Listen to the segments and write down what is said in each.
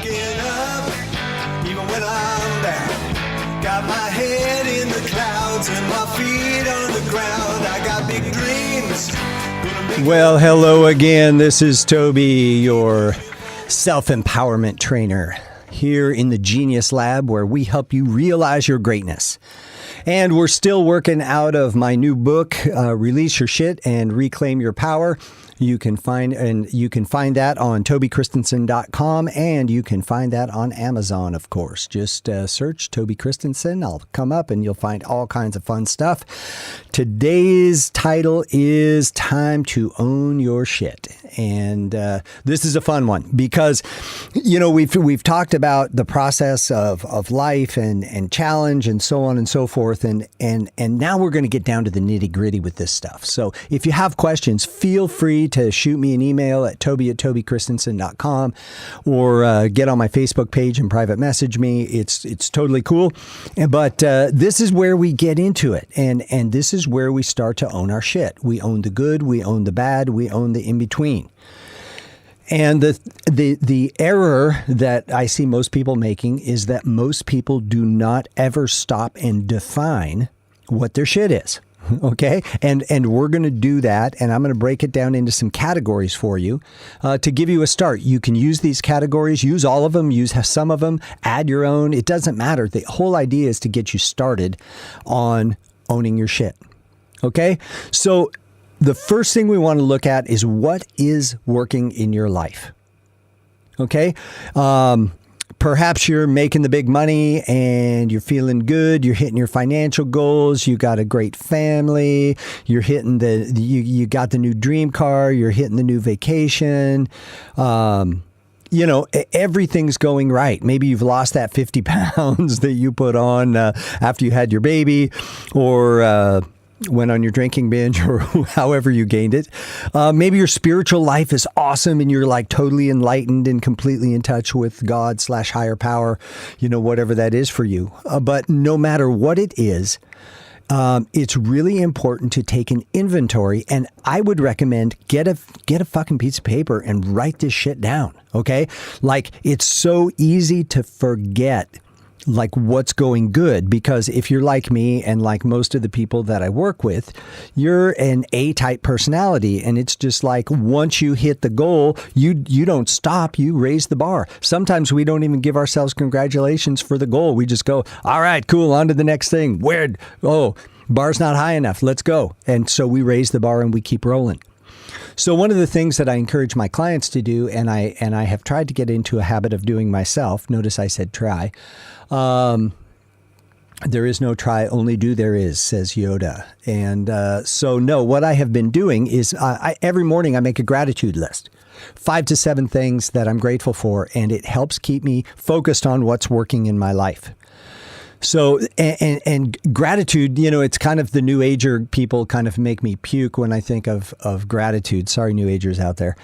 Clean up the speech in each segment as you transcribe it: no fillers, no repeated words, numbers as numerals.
looking up, even when I'm down. Got my head in the clouds and my feet on the ground. I got big dreams. Well, hello again. This is Toby, your self-empowerment trainer here in the Genius Lab, where we help you realize your greatness. And we're still working out of my new book, Release Your Shit and Reclaim Your Power. You can find that on tobychristensen.com, and you can find that on Amazon, of course. Just search Toby Christensen. I'll come up and you'll find all kinds of fun stuff. Today's title is Time to Own Your Shit. And this is a fun one because, you know, we've talked about the process of life and challenge and so on and so forth. And now we're going to get down to the nitty gritty with this stuff. So if you have questions, feel free to shoot me an email at toby@tobychristensen.com or get on my Facebook page and private message me. It's totally cool. But this is where we get into it. And this is where we start to own our shit. We own the good, we own the bad, we own the in-between. And the error that I see most people making is that most people do not ever stop and define what their shit is. Okay. And we're going to do that. And I'm going to break it down into some categories for you to give you a start. You can use these categories, use all of them, use some of them, add your own. It doesn't matter. The whole idea is to get you started on owning your shit. Okay. So the first thing we want to look at is what is working in your life. Okay. Perhaps you're making the big money and you're feeling good. You're hitting your financial goals. You got a great family. You're hitting you got the new dream car. You're hitting the new vacation. You know, everything's going right. Maybe you've lost that 50 pounds that you put on after you had your baby, or went on your drinking binge, or however you gained it. Maybe your spiritual life is awesome and you're like totally enlightened and completely in touch with God/higher power, you know, whatever that is for you. But no matter what it is, it's really important to take an inventory, and I would recommend get a fucking piece of paper and write this shit down. Okay. Like, it's so easy to forget like what's going good, because if you're like me and like most of the people that I work with, you're an A-type personality, and it's just like once you hit the goal, you don't stop, you raise the bar. Sometimes we don't even give ourselves congratulations for the goal. We just go, all right, cool, on to the next thing. Bar's not high enough, let's go. And so we raise the bar and we keep rolling. So one of the things that I encourage my clients to do, and I have tried to get into a habit of doing myself, notice I said try, there is no try, only do there is, says Yoda. And what I have been doing is every morning I make a gratitude list, 5 to 7 things that I'm grateful for, and it helps keep me focused on what's working in my life. So, and gratitude, you know, it's kind of the New Ager people kind of make me puke when I think of gratitude. Sorry, New Agers out there.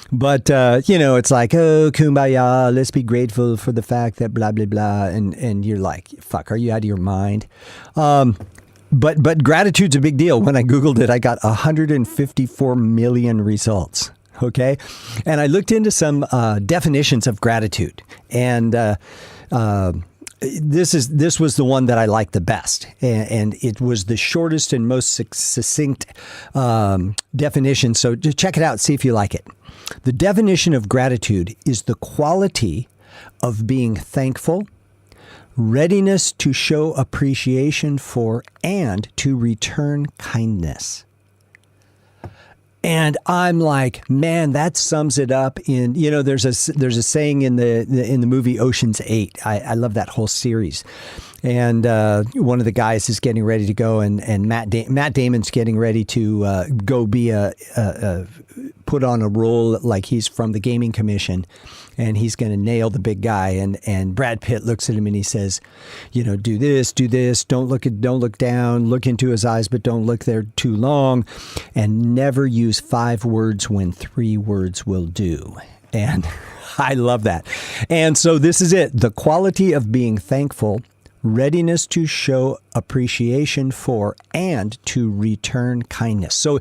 But, you know, it's like, oh, kumbaya, let's be grateful for the fact that blah, blah, blah. And you're like, fuck, are you out of your mind? But gratitude's a big deal. When I Googled it, I got 154 million results. Okay. And I looked into some definitions of gratitude, and this was the one that I liked the best, and it was the shortest and most succinct definition. So just check it out, see if you like it. The definition of gratitude is the quality of being thankful, readiness to show appreciation for, and to return kindness. And I'm like, man, that sums it up in, you know, there's a saying in the movie Ocean's 8. I love that whole series. And one of the guys is getting ready to go, and Matt Damon's getting ready to go be put on a role like he's from the Gaming Commission, and he's going to nail the big guy. And Brad Pitt looks at him and he says, you know, do this, don't look down, look into his eyes, but don't look there too long, and never use 5 words when 3 words will do. And I love that. And so this is it. The quality of being thankful, readiness to show appreciation for and to return kindness. So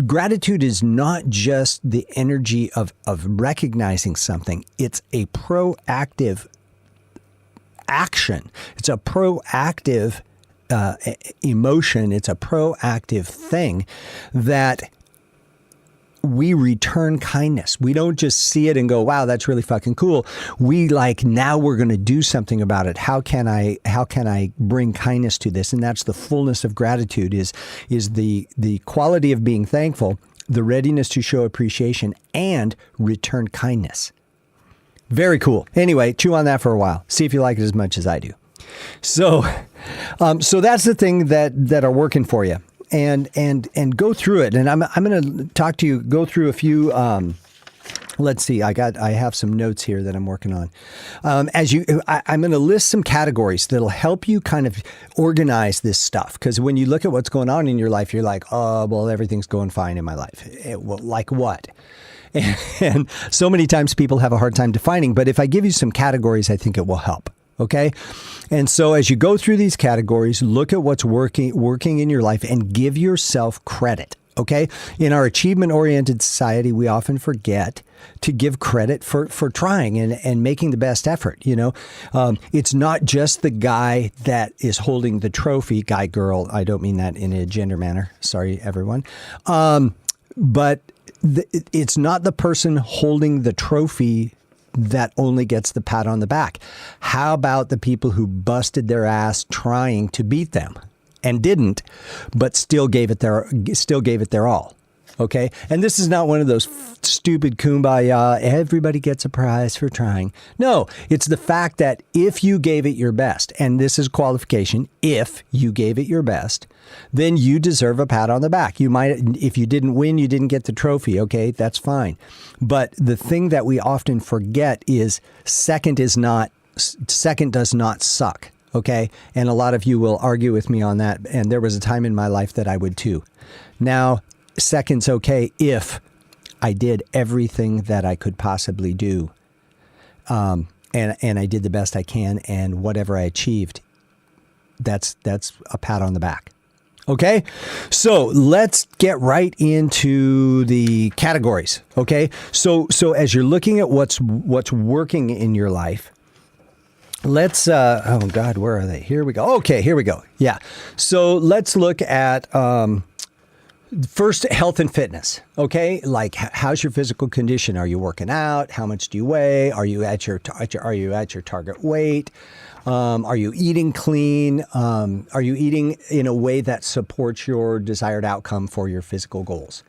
gratitude is not just the energy of recognizing something. It's a proactive action. It's a proactive emotion. It's a proactive thing that we return kindness. We don't just see it and go, wow, that's really fucking cool. We now we're going to do something about it. How can I bring kindness to this? And that's the fullness of gratitude is the quality of being thankful, the readiness to show appreciation and return kindness. Very cool. Anyway, chew on that for a while. See if you like it as much as I do. So that's the thing that are working for you. And go through it. And I'm going to talk to you, go through a few, let's see, I have some notes here that I'm working on. I'm going to list some categories that'll help you kind of organize this stuff. Because when you look at what's going on in your life, you're like, oh, well, everything's going fine in my life. Well, like what? And so many times people have a hard time defining. But if I give you some categories, I think it will help. Okay. And so as you go through these categories, look at what's working in your life and give yourself credit. Okay. In our achievement-oriented society, we often forget to give credit for trying and making the best effort. It's not just the guy that is holding the trophy, guy, girl. I don't mean that in a gender manner. Sorry, everyone. But it's not the person holding the trophy that only gets the pat on the back. How about the people who busted their ass trying to beat them and didn't, but still gave it their all? Okay. And this is not one of those stupid kumbaya, everybody gets a prize for trying. No, it's the fact that if you gave it your best, and this is qualification, if you gave it your best, then you deserve a pat on the back. You might, if you didn't win, you didn't get the trophy. Okay, that's fine. But the thing that we often forget is second does not suck. Okay. And a lot of you will argue with me on that. And there was a time in my life that I would too. Now, second's okay if I did everything that I could possibly do. And I did the best I can, and whatever I achieved, that's a pat on the back. Okay, so let's get right into the categories. Okay, so as you're looking at what's working in your life, let's oh God, where are they? Here we go. Okay, here we go. Yeah, so let's look at first, health and fitness. Okay, like how's your physical condition? Are you working out? How much do you weigh? Are you at your target weight? Are you eating clean? Are you eating in a way that supports your desired outcome for your physical goals?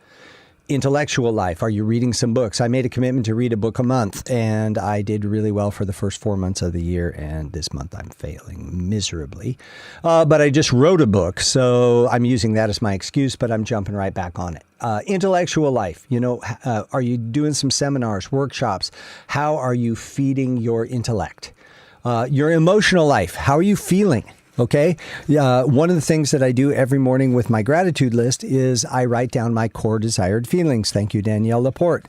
Intellectual life. Are you reading some books? I made a commitment to read a book a month, and I did really well for the first 4 months of the year. And this month I'm failing miserably. But I just wrote a book, so I'm using that as my excuse, but I'm jumping right back on it. Intellectual life. Are you doing some seminars, workshops? How are you feeding your intellect? Your emotional life. How are you feeling? Okay. One of the things that I do every morning with my gratitude list is I write down my core desired feelings. Thank you, Danielle Laporte.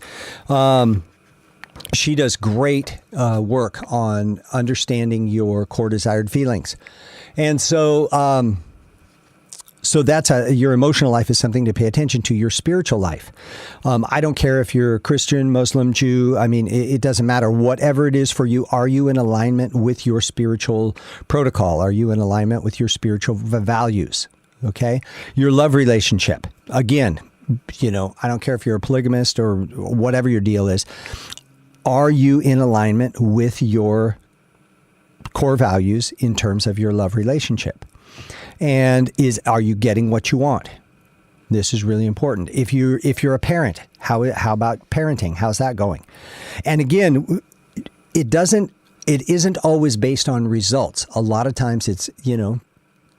She does great work on understanding your core desired feelings. And so that's your emotional life is something to pay attention to. Your spiritual life. I don't care if you're Christian, Muslim, Jew. I mean, it doesn't matter. Whatever it is for you, are you in alignment with your spiritual protocol? Are you in alignment with your spiritual values? Okay. Your love relationship. Again, I don't care if you're a polygamist or whatever your deal is. Are you in alignment with your core values in terms of your love relationship? And are you getting what you want? This is really important. If you're a parent, how about parenting? How's that going? And again, it isn't always based on results. A lot of times it's,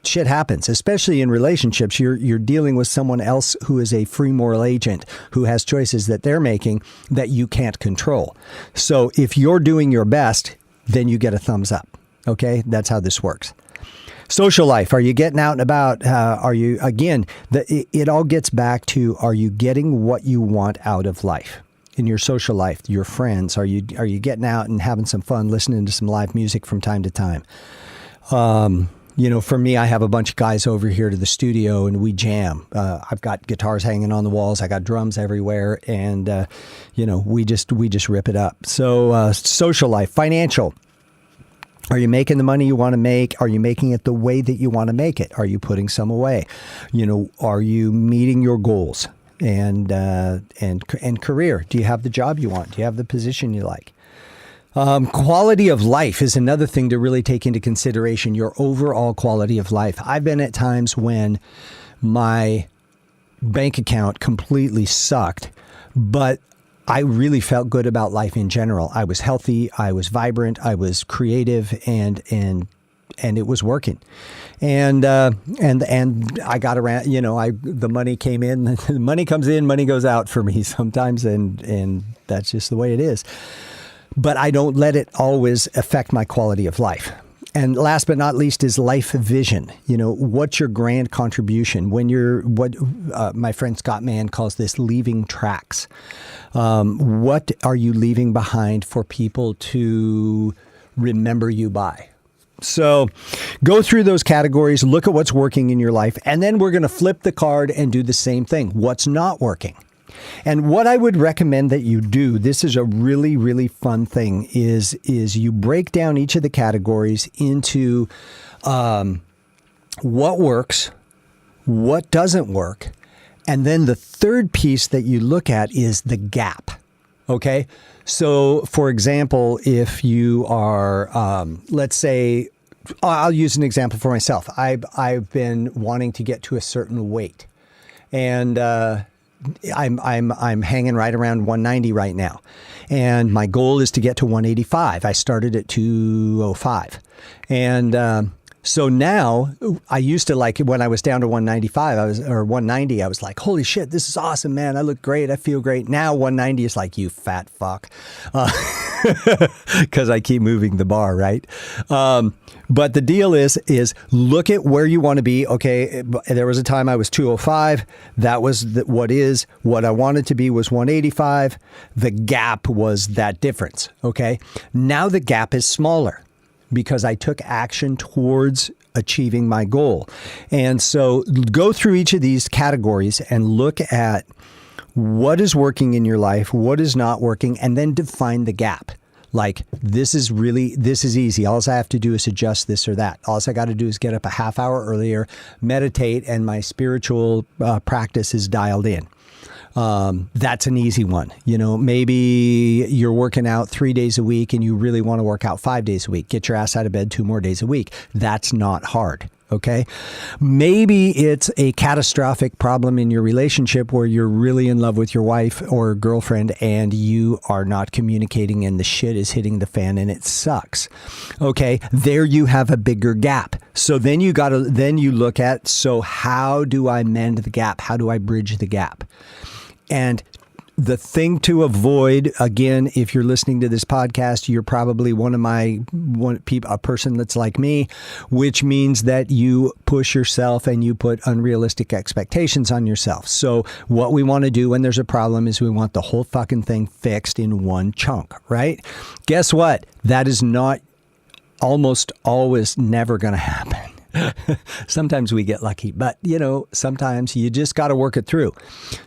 shit happens, especially in relationships. You're dealing with someone else who is a free moral agent who has choices that they're making that you can't control. So if you're doing your best, then you get a thumbs up. Okay? That's how this works. Social life. Are you getting out and about? Are you, again, it all gets back to, are you getting what you want out of life? in your social life, your friends? Are you getting out and having some fun, listening to some live music from time to time? For me, I have a bunch of guys over here to the studio and we jam. I've got guitars hanging on the walls. I got drums everywhere, and we just rip it up. So social life, financial. Are you making the money you want to make? Are you making it the way that you want to make it? Are you putting some away? Are you meeting your goals? And career. Do you have the job you want? Do you have the position you like? Quality of life is another thing to really take into consideration, your overall quality of life. I've been at times when my bank account completely sucked, but I really felt good about life in general. I was healthy, I was vibrant, I was creative, and it was working. And I got around, the money came in, the money comes in, money goes out for me sometimes, and that's just the way it is. But I don't let it always affect my quality of life. And last but not least is life vision. What's your grand contribution? What my friend Scott Mann calls this leaving tracks. What are you leaving behind for people to remember you by? So go through those categories, look at what's working in your life, and then we're going to flip the card and do the same thing. What's not working? And what I would recommend that you do, this is a really, really fun thing, is you break down each of the categories into what works, what doesn't work, and then the third piece that you look at is the gap. Okay? So, for example, if you are, let's say, I'll use an example for myself. I've been wanting to get to a certain weight, and I'm hanging right around 190 right now, and my goal is to get to 185. I started at 205, and so now I used to, like, when I was down to 195, or 190, I was like, holy shit, this is awesome, man. I look great. I feel great. Now 190 is like, you fat fuck, because I keep moving the bar, right? But the deal is look at where you want to be. Okay, there was a time I was 205. That was what I wanted to be was 185. The gap was that difference. Okay, now the gap is smaller because I took action towards achieving my goal. And so go through each of these categories and look at what is working in your life, what is not working, and then define the gap. Like, this is easy. All I have to do is adjust this or that. All I got to do is get up a half hour earlier, meditate, and my spiritual practice is dialed in. That's an easy one. Maybe you're working out 3 days a week and you really want to work out 5 days a week. Get your ass out of bed 2 more days a week. That's not hard. Okay. Maybe it's a catastrophic problem in your relationship where you're really in love with your wife or girlfriend and you are not communicating and the shit is hitting the fan and it sucks. Okay. There you have a bigger gap. So then you look at, so how do I mend the gap? How do I bridge the gap? And the thing to avoid, again, if you're listening to this podcast, you're probably a person that's like me, which means that you push yourself and you put unrealistic expectations on yourself. So what we want to do when there's a problem is we want the whole fucking thing fixed in one chunk, right? Guess what? That is not almost always never going to happen. Sometimes we get lucky, but sometimes you just got to work it through.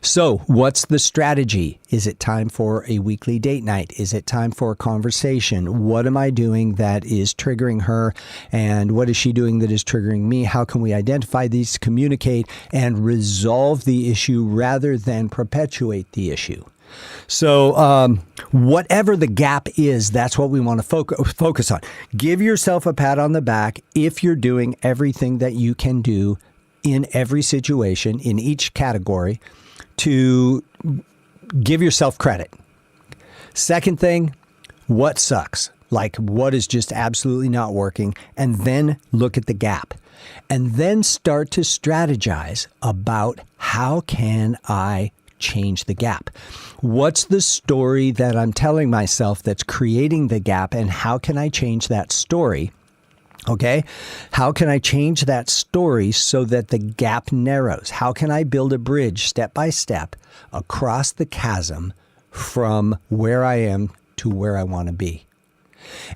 So what's the strategy? Is it time for a weekly date night? Is it time for a conversation? What am I doing that is triggering her? And what is she doing that is triggering me? How can we identify these, communicate, and resolve the issue rather than perpetuate the issue? So whatever the gap is, that's what we want to focus on. Give yourself a pat on the back if you're doing everything that you can do in every situation, in each category, to give yourself credit. Second thing, what sucks? Like, what is just absolutely not working? And then look at the gap. And then start to strategize about how can I change the gap? What's the story that I'm telling myself that's creating the gap, and how can I change that story? Okay? How can I change that story so that the gap narrows? How can I build a bridge step by step across the chasm from where I am to where I want to be.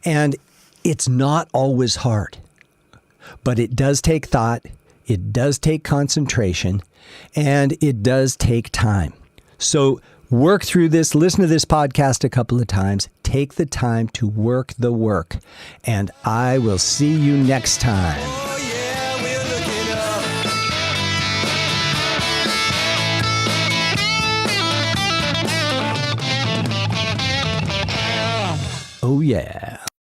And it's not always hard, but it does take thought, it does take concentration, and it does take time. So work through this, listen to this podcast a couple of times, take the time to work the work, and I will see you next time. Oh yeah, we're looking up. Oh yeah.